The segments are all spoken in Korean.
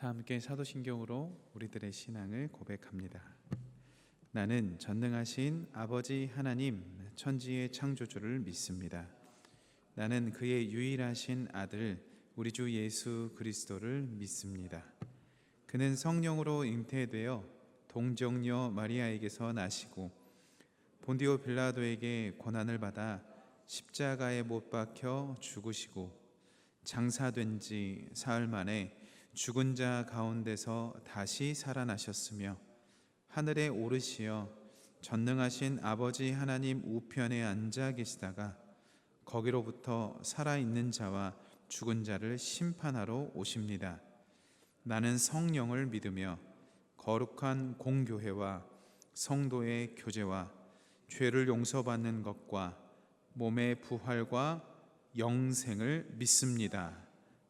다 함께 사도신경으로 우리들의 신앙을 고백합니다. 나는 전능하신 아버지 하나님 천지의 창조주를 믿습니다. 나는 그의 유일하신 아들 우리 주 예수 그리스도를 믿습니다. 그는 성령으로 잉태되어 동정녀 마리아에게서 나시고 본디오 빌라도에게 고난을 받아 십자가에 못 박혀 죽으시고 장사된 지 사흘 만에 죽은 자 가운데서 다시 살아나셨으며 하늘에 오르시어 전능하신 아버지 하나님 우편에 앉아 계시다가 거기로부터 살아있는 자와 죽은 자를 심판하러 오십니다. 나는 성령을 믿으며 거룩한 공교회와 성도의 교제와 죄를 용서받는 것과 몸의 부활과 영생을 믿습니다.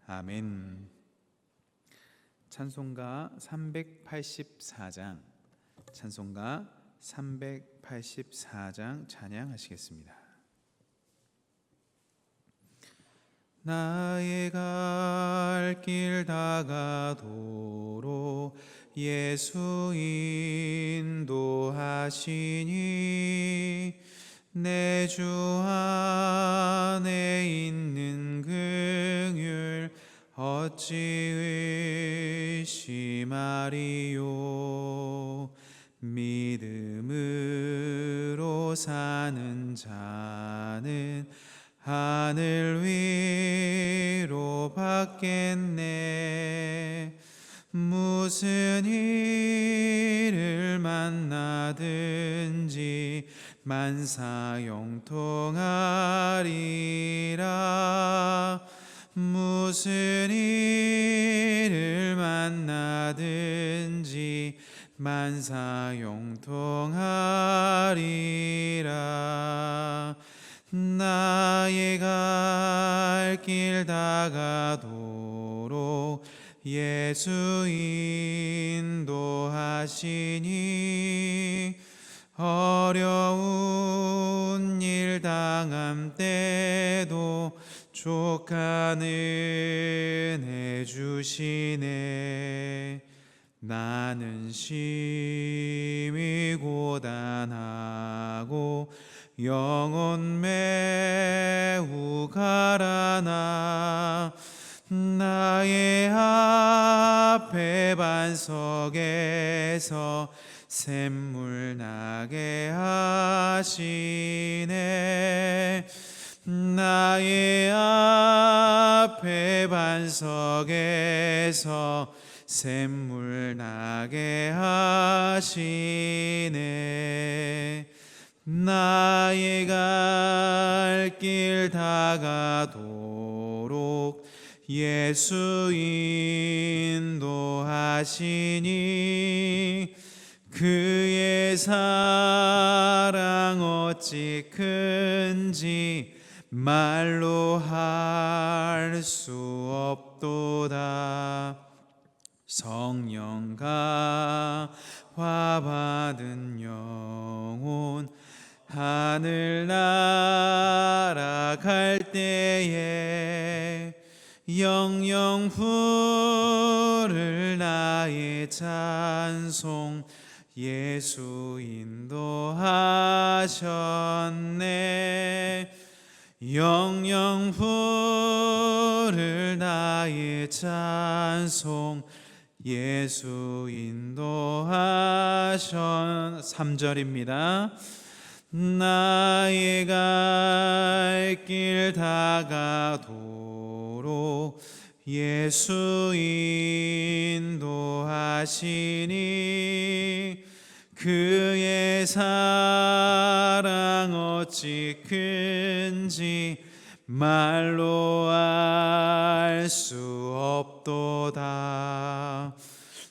아멘. 찬송가 384장 찬양하시겠습니다. 나의 갈 길 다가도록 예수 인도하시니 내 주 안에 있는 긍휼 어찌 의심하리요. 믿음으로 사는 자는 하늘 위로 받겠네. 무슨 일을 만나든지 만사형통하리라. 무슨 일을 만나든지 만사형통하리라. 나의 갈 길 다가도록 예수 인도하시니 어려운 일 당함 때도 족한 은혜 주시네. 나는 심히 고단하고 영혼 매우 가라나 나의 앞에 반석에서 샘물 나게 하시네. 나의 앞에 반석에서 샘물 나게 하시네. 나의 갈 길 다가도록 예수 인도하시니 그의 사랑 어찌 큰지 말로 할 수 없도다. 성령 강화 받은 영혼 하늘 날아갈 때에 영영 부를 나의 찬송 예수 인도하셨네. 영영 부를 나의 찬송 예수 인도하셨. 3절입니다. 나의 갈 길 다가도록 예수 인도하시니 그의 사랑 어찌 큰지 말로 알 수 없도다.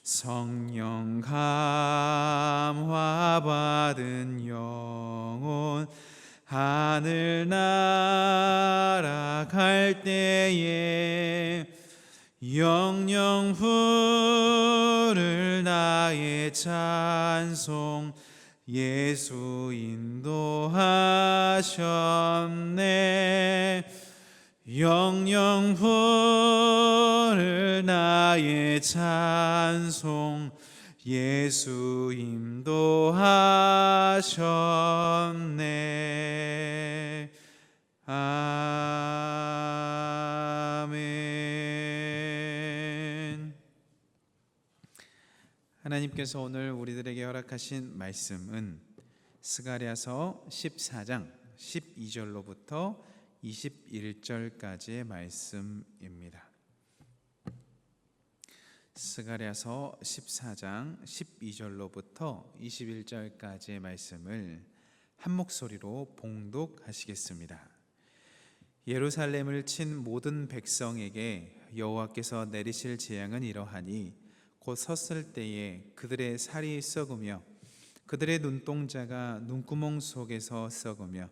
성령 감화 받은 영혼 하늘 날아갈 때에 영영 부를 나의 찬송 예수 인도하셨네. 영영 부를 나의 찬송 예수 인도하셨네. 아멘. 하나님께서 오늘 우리들에게 허락하신 말씀은 스가랴서 14장 12절로부터 21절까지의 말씀입니다. 스가랴서 14장 12절로부터 21절까지의 말씀을 한 목소리로 봉독하시겠습니다. 예루살렘을 친 모든 백성에게 여호와께서 내리실 재앙은 이러하니 곧 섰을 때에 그들의 살이 썩으며 그들의 눈동자가 눈구멍 속에서 썩으며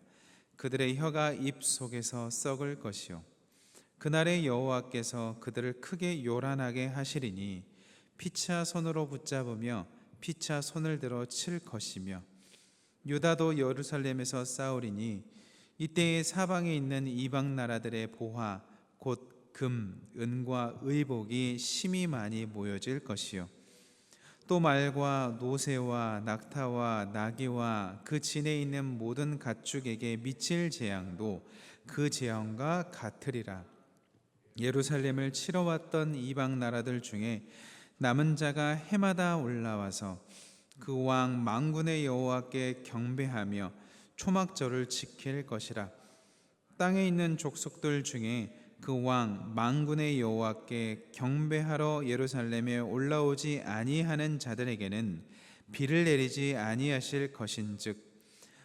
그들의 혀가 입 속에서 썩을 것이요 그날에 여호와께서 그들을 크게 요란하게 하시리니 피차 손으로 붙잡으며 피차 손을 들어 칠 것이며 유다도 예루살렘에서 싸우리니 이때에 사방에 있는 이방 나라들의 보화 곧 금, 은과 의복이 심히 많이 모여질 것이요 또 말과 노새와 낙타와 나귀와 그 진에 있는 모든 가축에게 미칠 재앙도 그 재앙과 같으리라. 예루살렘을 치러 왔던 이방 나라들 중에 남은 자가 해마다 올라와서 그 왕 만군의 여호와께 경배하며 초막절을 지킬 것이라. 땅에 있는 족속들 중에 그 왕 만군의 여호와께 경배하러 예루살렘에 올라오지 아니하는 자들에게는 비를 내리지 아니하실 것인즉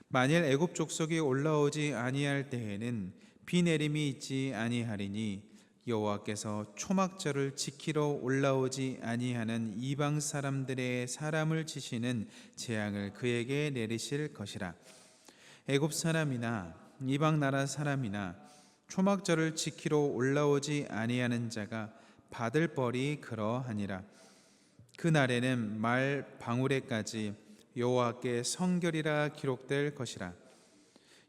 만일 애굽 족속이 올라오지 아니할 때에는 비 내림이 있지 아니하리니 여호와께서 초막절을 지키러 올라오지 아니하는 이방 사람들의 사람을 치시는 재앙을 그에게 내리실 것이라. 애굽 사람이나 이방 나라 사람이나 초막절을 지키러 올라오지 아니하는 자가 받을 벌이 그러하니라. 그 날에는 말 방울에까지 여호와께 성결이라 기록될 것이라.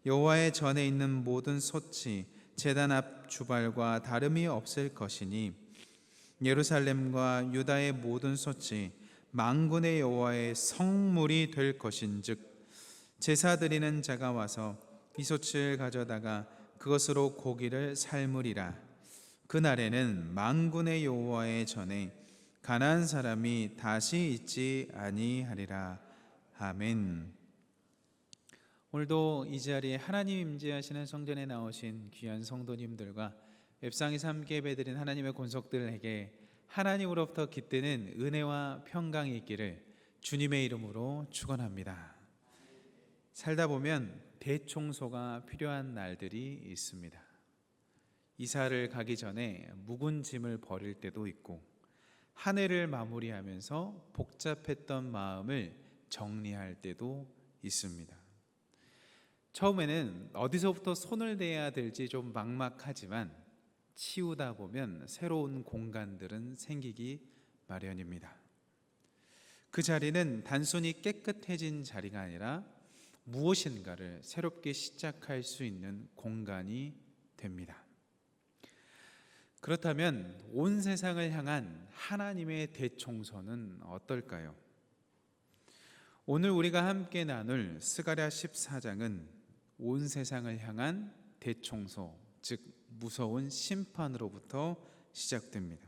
여호와의 전에 있는 모든 솥이 제단 앞 주발과 다름이 없을 것이니 예루살렘과 유다의 모든 솥이 만군의 여호와의 성물이 될 것인즉 제사 드리는 자가 와서 이 솥을 가져다가 그것으로 고기를 삶으리라. 그날에는 만군의 여호와의 전에 가나안 사람이 다시 있지 아니하리라. 아멘. 오늘도 이 자리에 하나님 임재하시는 성전에 나오신 귀한 성도님들과 웹상에서 함께 예배드린 하나님의 권속들에게 하나님으로부터 깃드는 은혜와 평강이 있기를 주님의 이름으로 축원합니다. 살다 보면 대청소가 필요한 날들이 있습니다. 이사를 가기 전에 묵은 짐을 버릴 때도 있고 한 해를 마무리하면서 복잡했던 마음을 정리할 때도 있습니다. 처음에는 어디서부터 손을 대야 될지 좀 막막하지만 치우다 보면 새로운 공간들은 생기기 마련입니다. 그 자리는 단순히 깨끗해진 자리가 아니라 무엇인가를 새롭게 시작할 수 있는 공간이 됩니다. 그렇다면 온 세상을 향한 하나님의 대청소는 어떨까요? 오늘 우리가 함께 나눌 스가랴 14장은 온 세상을 향한 대청소, 즉 무서운 심판으로부터 시작됩니다.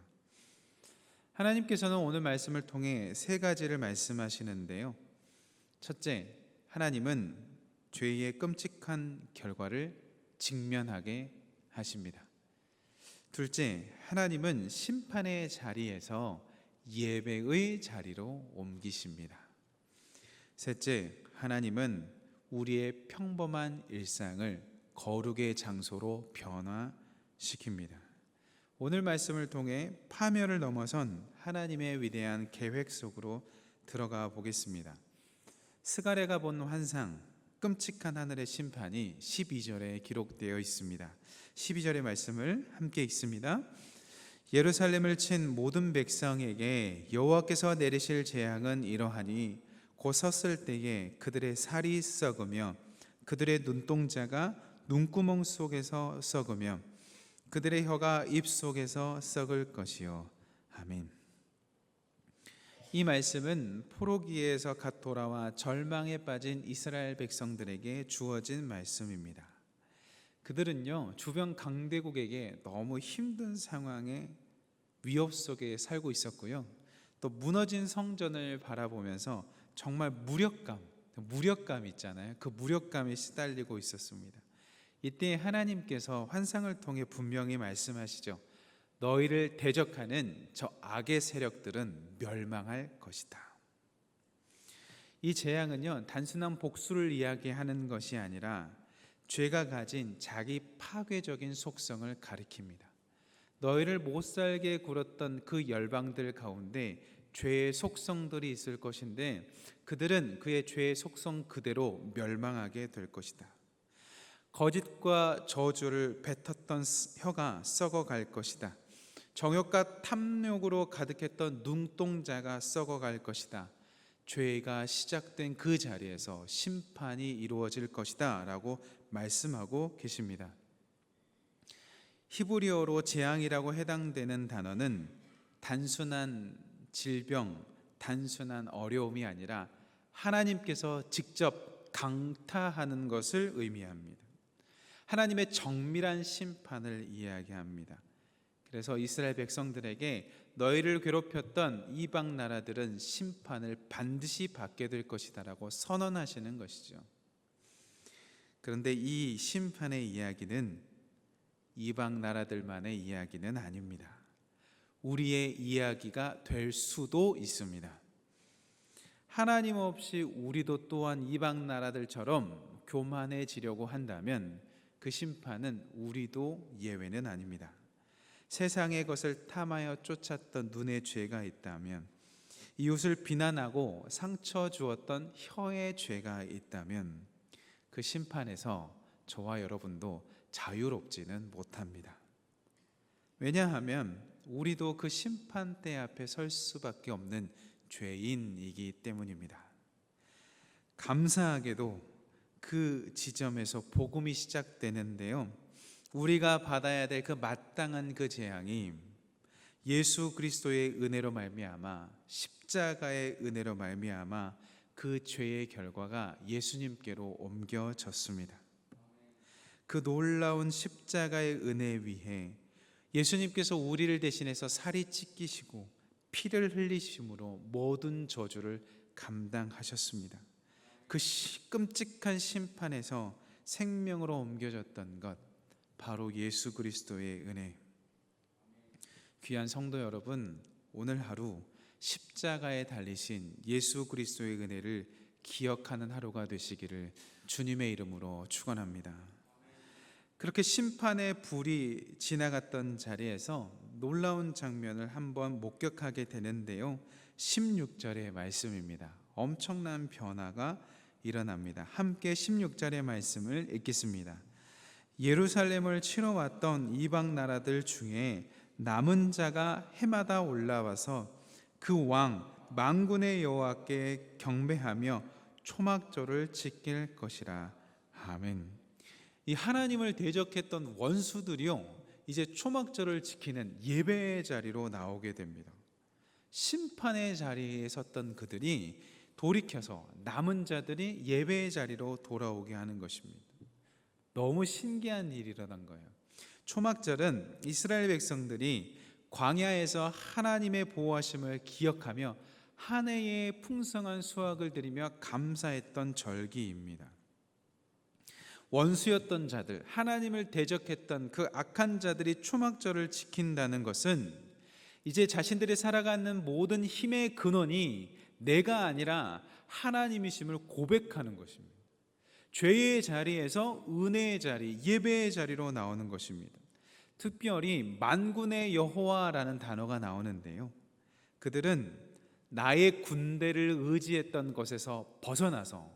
하나님께서는 오늘 말씀을 통해 세 가지를 말씀하시는데요. 첫째, 하나님은 죄의 끔찍한 결과를 직면하게 하십니다. 둘째, 하나님은 심판의 자리에서 예배의 자리로 옮기십니다. 셋째, 하나님은 우리의 평범한 일상을 거룩의 장소로 변화시킵니다. 오늘 말씀을 통해 파멸을 넘어선 하나님의 위대한 계획 속으로 들어가 보겠습니다. 스가랴가 본 환상, 끔찍한 하늘의 심판이 12절에 기록되어 있습니다. 12절의 말씀을 함께 읽습니다. 예루살렘을 친 모든 백성에게 여호와께서 내리실 재앙은 이러하니 곧 섰을 때에 그들의 살이 썩으며 그들의 눈동자가 눈구멍 속에서 썩으며 그들의 혀가 입속에서 썩을 것이요. 아멘. 이 말씀은 포로기에서 갓 돌아와 절망에 빠진 이스라엘 백성들에게 주어진 말씀입니다. 그들은요, 주변 강대국에게 너무 힘든 상황에 위협 속에 살고 있었고요. 또 무너진 성전을 바라보면서 정말 무력감 있잖아요. 그 무력감에 시달리고 있었습니다. 이때 하나님께서 환상을 통해 분명히 말씀하시죠. 너희를 대적하는 저 악의 세력들은 멸망할 것이다. 이 재앙은요, 단순한 복수를 이야기하는 것이 아니라 죄가 가진 자기 파괴적인 속성을 가리킵니다. 너희를 못 살게 굴었던 그 열방들 가운데 죄의 속성들이 있을 것인데 그들은 그의 죄의 속성 그대로 멸망하게 될 것이다. 거짓과 저주를 뱉었던 혀가 썩어갈 것이다. 정욕과 탐욕으로 가득했던 눈동자가 썩어갈 것이다. 죄가 시작된 그 자리에서 심판이 이루어질 것이다 라고 말씀하고 계십니다. 히브리어로 재앙이라고 해당되는 단어는 단순한 질병, 단순한 어려움이 아니라 하나님께서 직접 강타하는 것을 의미합니다. 하나님의 정밀한 심판을 이야기합니다. 그래서 이스라엘 백성들에게 너희를 괴롭혔던 이방 나라들은 심판을 반드시 받게 될 것이다 라고 선언하시는 것이죠. 그런데 이 심판의 이야기는 이방 나라들만의 이야기는 아닙니다. 우리의 이야기가 될 수도 있습니다. 하나님 없이 우리도 또한 이방 나라들처럼 교만해지려고 한다면 그 심판은 우리도 예외는 아닙니다. 세상의 것을 탐하여 쫓았던 눈의 죄가 있다면, 이웃을 비난하고 상처 주었던 혀의 죄가 있다면 그 심판에서 저와 여러분도 자유롭지는 못합니다. 왜냐하면 우리도 그 심판대 앞에 설 수밖에 없는 죄인이기 때문입니다. 감사하게도 그 지점에서 복음이 시작되는데요, 우리가 받아야 될 그 마땅한 그 재앙이 예수 그리스도의 은혜로 말미암아, 십자가의 은혜로 말미암아 그 죄의 결과가 예수님께로 옮겨졌습니다. 그 놀라운 십자가의 은혜 위에 예수님께서 우리를 대신해서 살이 찢기시고 피를 흘리심으로 모든 저주를 감당하셨습니다. 그 끔찍한 심판에서 생명으로 옮겨졌던 것, 바로 예수 그리스도의 은혜. 귀한 성도 여러분, 오늘 하루 십자가에 달리신 예수 그리스도의 은혜를 기억하는 하루가 되시기를 주님의 이름으로 축원합니다. 그렇게 심판의 불이 지나갔던 자리에서 놀라운 장면을 한번 목격하게 되는데요, 16절의 말씀입니다. 엄청난 변화가 일어납니다. 함께 16절의 말씀을 읽겠습니다. 예루살렘을 치러 왔던 이방 나라들 중에 남은 자가 해마다 올라와서 그 왕 만군의 여호와께 경배하며 초막절을 지킬 것이라. 아멘. 이 하나님을 대적했던 원수들이요, 이제 초막절을 지키는 예배의 자리로 나오게 됩니다. 심판의 자리에 섰던 그들이 돌이켜서 남은 자들이 예배의 자리로 돌아오게 하는 것입니다. 너무 신기한 일이 일어난 거예요. 초막절은 이스라엘 백성들이 광야에서 하나님의 보호하심을 기억하며 한 해의 풍성한 수확을 드리며 감사했던 절기입니다. 원수였던 자들, 하나님을 대적했던 그 악한 자들이 초막절을 지킨다는 것은 이제 자신들이 살아가는 모든 힘의 근원이 내가 아니라 하나님이심을 고백하는 것입니다. 죄의 자리에서 은혜의 자리, 예배의 자리로 나오는 것입니다. 특별히 만군의 여호와라는 단어가 나오는데요, 그들은 나의 군대를 의지했던 것에서 벗어나서,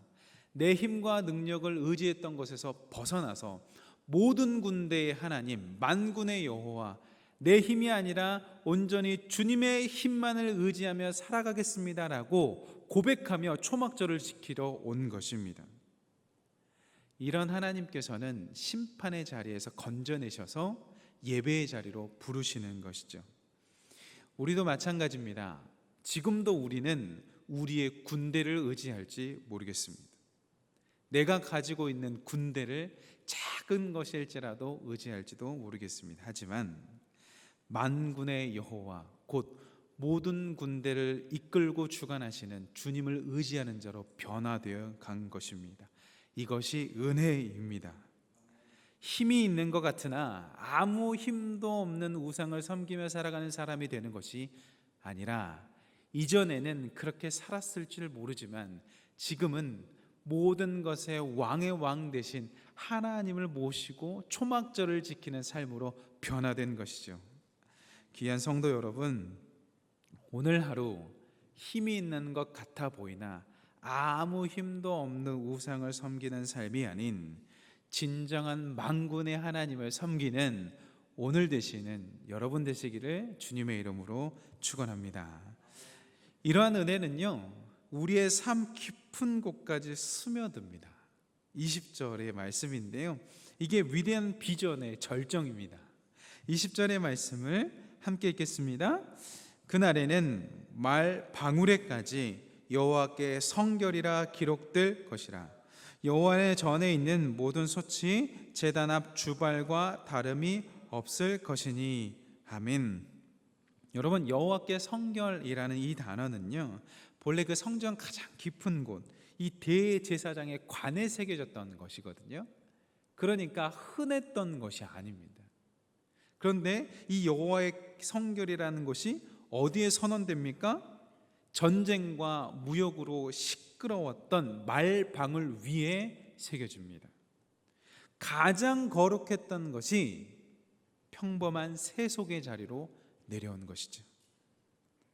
내 힘과 능력을 의지했던 것에서 벗어나서 모든 군대의 하나님, 만군의 여호와, 내 힘이 아니라 온전히 주님의 힘만을 의지하며 살아가겠습니다라고 고백하며 초막절을 지키러 온 것입니다. 이런 하나님께서는 심판의 자리에서 건져내셔서 예배의 자리로 부르시는 것이죠. 우리도 마찬가지입니다. 지금도 우리는 우리의 군대를 의지할지 모르겠습니다. 내가 가지고 있는 군대를 작은 것일지라도 의지할지도 모르겠습니다. 하지만 만군의 여호와 곧 모든 군대를 이끌고 주관하시는 주님을 의지하는 자로 변화되어 간 것입니다. 이것이 은혜입니다. 힘이 있는 것 같으나 아무 힘도 없는 우상을 섬기며 살아가는 사람이 되는 것이 아니라, 이전에는 그렇게 살았을 줄 모르지만 지금은 모든 것의 왕의 왕 대신 하나님을 모시고 초막절을 지키는 삶으로 변화된 것이죠. 귀한 성도 여러분, 오늘 하루 힘이 있는 것 같아 보이나 아무 힘도 없는 우상을 섬기는 삶이 아닌 진정한 만군의 하나님을 섬기는 오늘 되시는 여러분 되시기를 주님의 이름으로 축원합니다. 이러한 은혜는요, 우리의 삶 깊은 곳까지 스며듭니다. 20절의 말씀인데요, 이게 위대한 비전의 절정입니다. 20절의 말씀을 함께 읽겠습니다. 그날에는 말 방울에까지 여호와께 성결이라 기록될 것이라. 여호와의 전에 있는 모든 소치 제단 앞 주발과 다름이 없을 것이니. 아멘. 여러분, 여호와께 성결이라는 이 단어는요, 본래 그 성전 가장 깊은 곳, 이 대제사장의 관에 새겨졌던 것이거든요. 그러니까 흔했던 것이 아닙니다. 그런데 이 여호와의 성결이라는 것이 어디에 선언됩니까? 전쟁과 무역으로 시끄러웠던 말방울 위에 새겨집니다. 가장 거룩했던 것이 평범한 세속의 자리로 내려온 것이죠.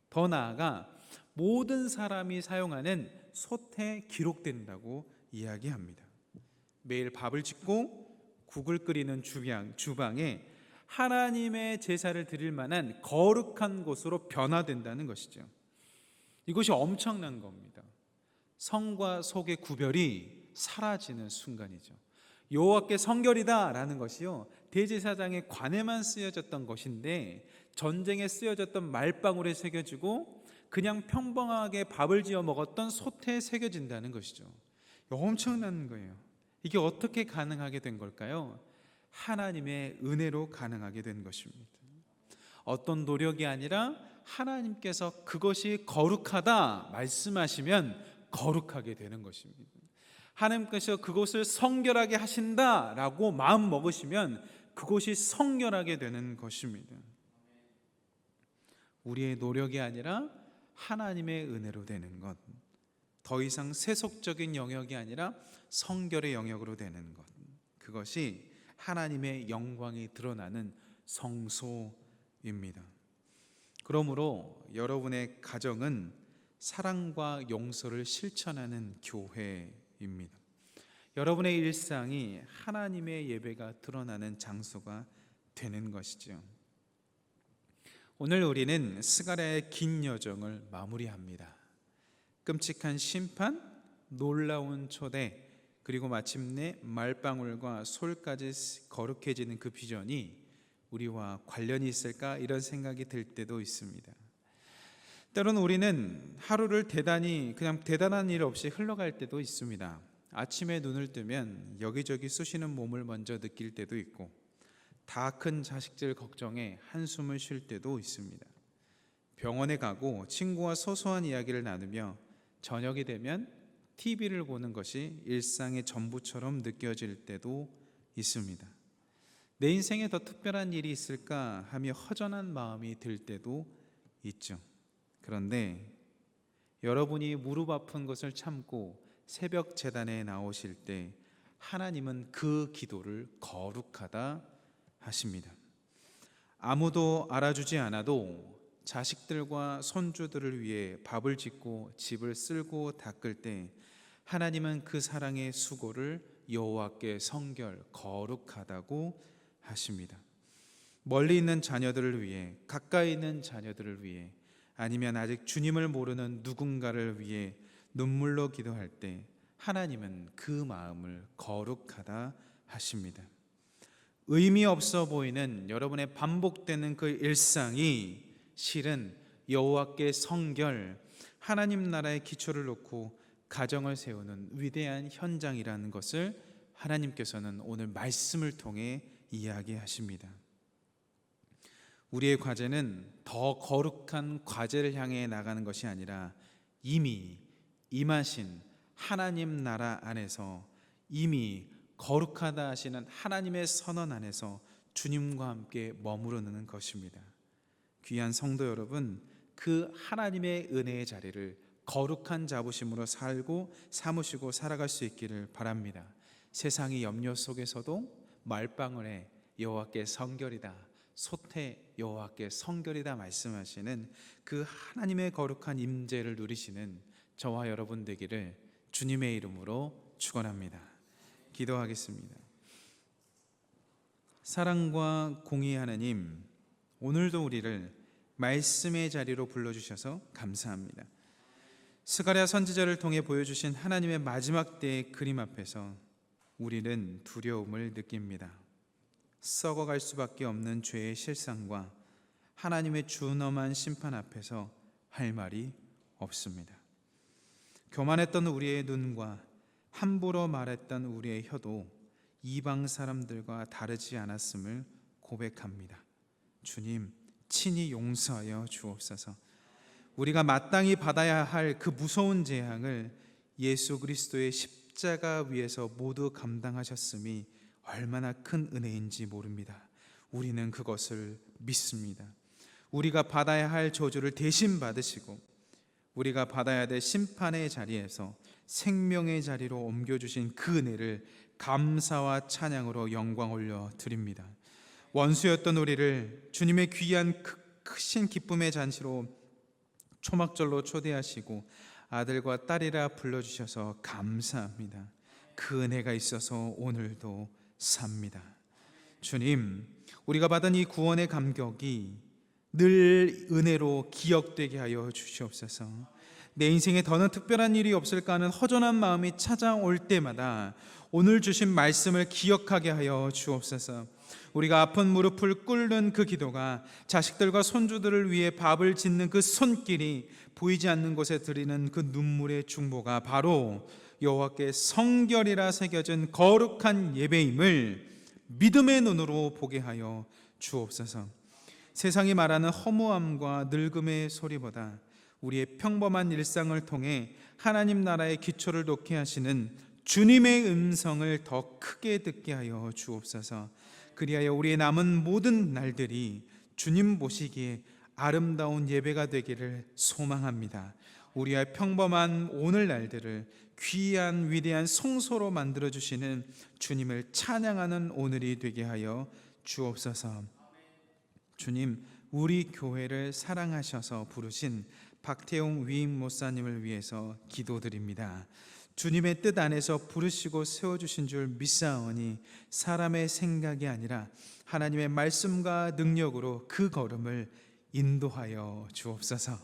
더 나아가 모든 사람이 사용하는 솥에 기록된다고 이야기합니다. 매일 밥을 짓고 국을 끓이는 주방에 하나님의 제사를 드릴 만한 거룩한 곳으로 변화된다는 것이죠. 이것이 엄청난 겁니다. 성과 속의 구별이 사라지는 순간이죠. 여호와께 성결이다라는 것이요, 대제사장의 관에만 쓰여졌던 것인데 전쟁에 쓰여졌던 말방울에 새겨지고 그냥 평범하게 밥을 지어 먹었던 솥에 새겨진다는 것이죠. 엄청난 거예요. 이게 어떻게 가능하게 된 걸까요? 하나님의 은혜로 가능하게 된 것입니다. 어떤 노력이 아니라 하나님께서 그것이 거룩하다 말씀하시면 거룩하게 되는 것입니다. 하나님께서 그것을 성결하게 하신다라고 마음 먹으시면 그것이 성결하게 되는 것입니다. 우리의 노력이 아니라 하나님의 은혜로 되는 것, 더 이상 세속적인 영역이 아니라 성결의 영역으로 되는 것, 그것이 하나님의 영광이 드러나는 성소입니다. 그러므로 여러분의 가정은 사랑과 용서를 실천하는 교회입니다. 여러분의 일상이 하나님의 예배가 드러나는 장소가 되는 것이죠. 오늘 우리는 스가랴의 긴 여정을 마무리합니다. 끔찍한 심판, 놀라운 초대, 그리고 마침내 말방울과 솔까지 거룩해지는 그 비전이 우리와 관련이 있을까, 이런 생각이 들 때도 있습니다. 때로는 우리는 하루를 그냥 대단한 일 없이 흘러갈 때도 있습니다. 아침에 눈을 뜨면 여기저기 쑤시는 몸을 먼저 느낄 때도 있고, 다 큰 자식들 걱정에 한숨을 쉴 때도 있습니다. 병원에 가고 친구와 소소한 이야기를 나누며 저녁이 되면 TV를 보는 것이 일상의 전부처럼 느껴질 때도 있습니다. 내 인생에 더 특별한 일이 있을까 하며 허전한 마음이 들 때도 있죠. 그런데 여러분이 무릎 아픈 것을 참고 새벽 제단에 나오실 때 하나님은 그 기도를 거룩하다 하십니다. 아무도 알아주지 않아도 자식들과 손주들을 위해 밥을 짓고 집을 쓸고 닦을 때 하나님은 그 사랑의 수고를 여호와께 성결 거룩하다고 하십니다. 멀리 있는 자녀들을 위해, 가까이 있는 자녀들을 위해, 아니면 아직 주님을 모르는 누군가를 위해 눈물로 기도할 때 하나님은 그 마음을 거룩하다 하십니다. 의미 없어 보이는 여러분의 반복되는 그 일상이 실은 여호와께 성결, 하나님 나라의 기초를 놓고 가정을 세우는 위대한 현장이라는 것을 하나님께서는 오늘 말씀을 통해 이야기하십니다. 우리의 과제는 더 거룩한 과제를 향해 나가는 것이 아니라 이미 임하신 하나님 나라 안에서 이미 거룩하다 하시는 하나님의 선언 안에서 주님과 함께 머무르는 것입니다. 귀한 성도 여러분, 그 하나님의 은혜의 자리를 거룩한 자부심으로 살고 사무시고 살아갈 수 있기를 바랍니다. 세상의 염려 속에서도 말방울에 여호와께 성결이다, 솥에 여호와께 성결이다 말씀하시는 그 하나님의 거룩한 임재를 누리시는 저와 여러분 되기를 주님의 이름으로 축원합니다. 기도하겠습니다. 사랑과 공의 하나님, 오늘도 우리를 말씀의 자리로 불러주셔서 감사합니다. 스가랴 선지자를 통해 보여주신 하나님의 마지막 때의 그림 앞에서 우리는 두려움을 느낍니다. 썩어갈 수밖에 없는 죄의 실상과 하나님의 준엄한 심판 앞에서 할 말이 없습니다. 교만했던 우리의 눈과 함부로 말했던 우리의 혀도 이방 사람들과 다르지 않았음을 고백합니다. 주님, 친히 용서하여 주옵소서. 우리가 마땅히 받아야 할 그 무서운 재앙을 예수 그리스도의 십자가 위에서 모두 감당하셨음이 얼마나 큰 은혜인지 모릅니다. 우리는 그것을 믿습니다. 우리가 받아야 할 저주를 대신 받으시고 우리가 받아야 될 심판의 자리에서 생명의 자리로 옮겨주신 그 은혜를 감사와 찬양으로 영광 올려 드립니다. 원수였던 우리를 주님의 귀한 크신 기쁨의 잔치로 초막절로 초대하시고 아들과 딸이라 불러주셔서 감사합니다. 그 은혜가 있어서 오늘도 삽니다. 주님, 우리가 받은 이 구원의 감격이 늘 은혜로 기억되게 하여 주시옵소서. 내 인생에 더는 특별한 일이 없을까 하는 허전한 마음이 찾아올 때마다 오늘 주신 말씀을 기억하게 하여 주옵소서. 우리가 아픈 무릎을 꿇는 그 기도가 자식들과 손주들을 위해 밥을 짓는 그 손길이 보이지 않는 곳에 드리는 그 눈물의 중보가 바로 여호와께 성결이라 새겨진 거룩한 예배임을 믿음의 눈으로 보게 하여 주옵소서. 세상이 말하는 허무함과 늙음의 소리보다 우리의 평범한 일상을 통해 하나님 나라의 기초를 놓게 하시는 주님의 음성을 더 크게 듣게 하여 주옵소서. 그리하여 우리의 남은 모든 날들이 주님 보시기에 아름다운 예배가 되기를 소망합니다. 우리의 평범한 오늘날들을 귀한 위대한 성소로 만들어주시는 주님을 찬양하는 오늘이 되게 하여 주옵소서. 주님, 우리 교회를 사랑하셔서 부르신 박태용 위임 목사님을 위해서 기도드립니다. 주님의 뜻 안에서 부르시고 세워주신 줄 믿사오니 사람의 생각이 아니라 하나님의 말씀과 능력으로 그 걸음을 인도하여 주옵소서.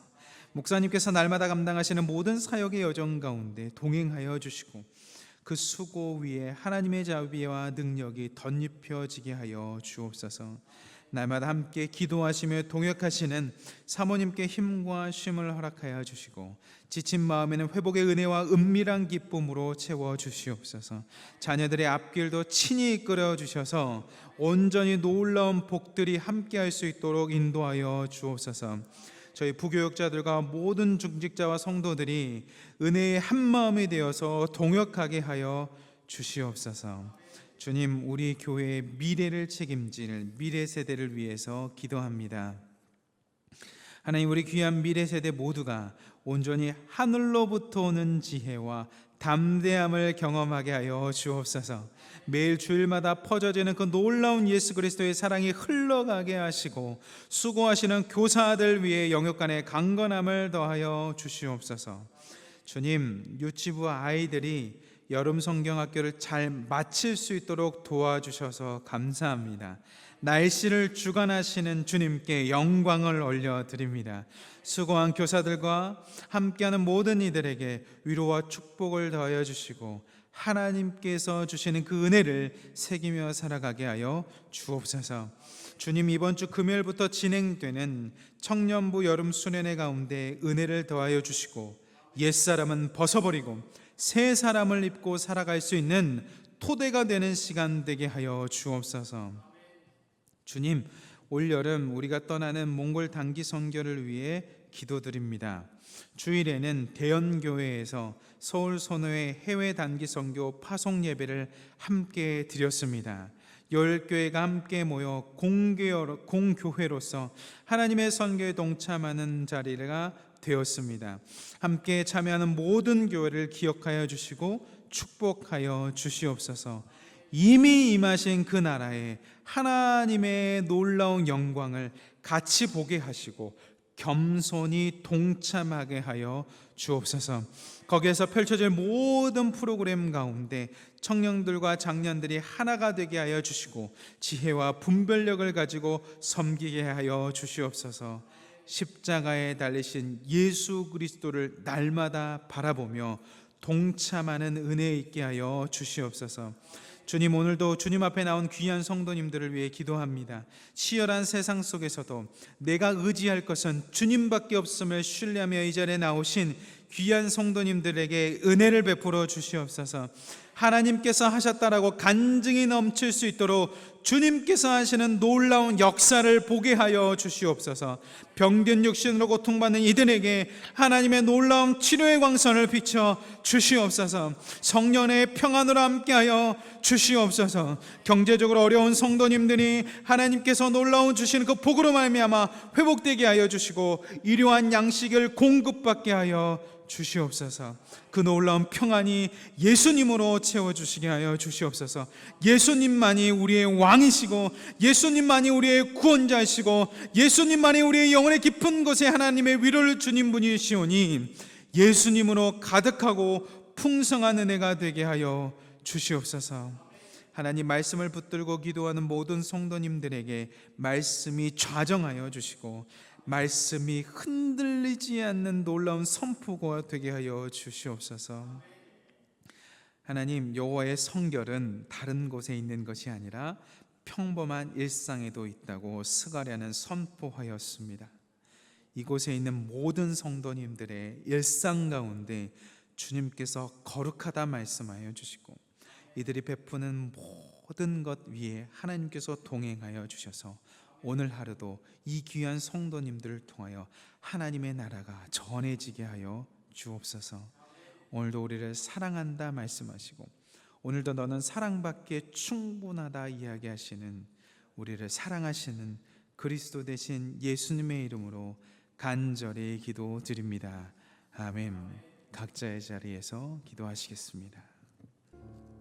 목사님께서 날마다 감당하시는 모든 사역의 여정 가운데 동행하여 주시고 그 수고 위에 하나님의 자비와 능력이 덧입혀지게 하여 주옵소서. 날마다 함께 기도하시며 동역하시는 사모님께 힘과 쉼을 허락하여 주시고 지친 마음에는 회복의 은혜와 은밀한 기쁨으로 채워 주시옵소서. 자녀들의 앞길도 친히 이끌어 주셔서 온전히 놀라운 복들이 함께할 수 있도록 인도하여 주옵소서. 저희 부교육자들과 모든 중직자와 성도들이 은혜의 한마음이 되어서 동역하게 하여 주시옵소서. 주님, 우리 교회의 미래를 책임질 미래 세대를 위해서 기도합니다. 하나님, 우리 귀한 미래 세대 모두가 온전히 하늘로부터 오는 지혜와 담대함을 경험하게 하여 주옵소서. 매일 주일마다 퍼져지는 그 놀라운 예수 그리스도의 사랑이 흘러가게 하시고 수고하시는 교사들 위해 영역간의 강건함을 더하여 주시옵소서. 주님, 유치부 아이들이 여름 성경학교를 잘 마칠 수 있도록 도와주셔서 감사합니다. 날씨를 주관하시는 주님께 영광을 올려드립니다. 수고한 교사들과 함께하는 모든 이들에게 위로와 축복을 더하여 주시고 하나님께서 주시는 그 은혜를 새기며 살아가게 하여 주옵소서. 주님, 이번 주 금요일부터 진행되는 청년부 여름 수련회 가운데 은혜를 더하여 주시고 옛사람은 벗어버리고 새 사람을 입고 살아갈 수 있는 토대가 되는 시간 되게 하여 주옵소서. 주님, 올여름 우리가 떠나는 몽골 단기 선교를 위해 기도드립니다. 주일에는 대연교회에서 서울 선호회 해외 단기 선교 파송 예배를 함께 드렸습니다. 10교회가 함께 모여 공교회로서 하나님의 선교에 동참하는 자리가 되었습니다. 함께 참여하는 모든 교회를 기억하여 주시고 축복하여 주시옵소서. 이미 임하신 그 나라에 하나님의 놀라운 영광을 같이 보게 하시고 겸손히 동참하게 하여 주옵소서. 거기에서 펼쳐질 모든 프로그램 가운데 청년들과 장년들이 하나가 되게 하여 주시고 지혜와 분별력을 가지고 섬기게 하여 주시옵소서. 십자가에 달리신 예수 그리스도를 날마다 바라보며 동참하는 은혜 있게 하여 주시옵소서. 주님, 오늘도 주님 앞에 나온 귀한 성도님들을 위해 기도합니다. 치열한 세상 속에서도 내가 의지할 것은 주님밖에 없음을 신뢰하며 이 자리에 나오신 귀한 성도님들에게 은혜를 베풀어 주시옵소서. 하나님께서 하셨다라고 간증이 넘칠 수 있도록 주님께서 하시는 놀라운 역사를 보게 하여 주시옵소서. 병든 육신으로 고통받는 이들에게 하나님의 놀라운 치료의 광선을 비춰 주시옵소서. 성령의 평안으로 함께하여 주시옵소서. 경제적으로 어려운 성도님들이 하나님께서 놀라운 주시는 그 복으로 말미암아 회복되게 하여 주시고 일용할 양식을 공급받게 하여 주시옵소서. 그 놀라운 평안이 예수님으로 채워주시게 하여 주시옵소서. 예수님만이 우리의 왕이시고 예수님만이 우리의 구원자이시고 예수님만이 우리의 영혼의 깊은 곳에 하나님의 위로를 주님 분이시오니 예수님으로 가득하고 풍성한 은혜가 되게 하여 주시옵소서. 하나님, 말씀을 붙들고 기도하는 모든 성도님들에게 말씀이 좌정하여 주시고 말씀이 흔들리지 않는 놀라운 선포가 되게 하여 주시옵소서. 하나님, 여호와의 성결은 다른 곳에 있는 것이 아니라 평범한 일상에도 있다고 스가랴는 선포하였습니다. 이곳에 있는 모든 성도님들의 일상 가운데 주님께서 거룩하다 말씀하여 주시고 이들이 베푸는 모든 것 위에 하나님께서 동행하여 주셔서 오늘 하루도 이 귀한 성도님들을 통하여 하나님의 나라가 전해지게 하여 주옵소서. 오늘도 우리를 사랑한다 말씀하시고 오늘도 너는 사랑받기에 충분하다 이야기하시는 우리를 사랑하시는 그리스도 되신 예수님의 이름으로 간절히 기도드립니다. 아멘. 각자의 자리에서 기도하시겠습니다.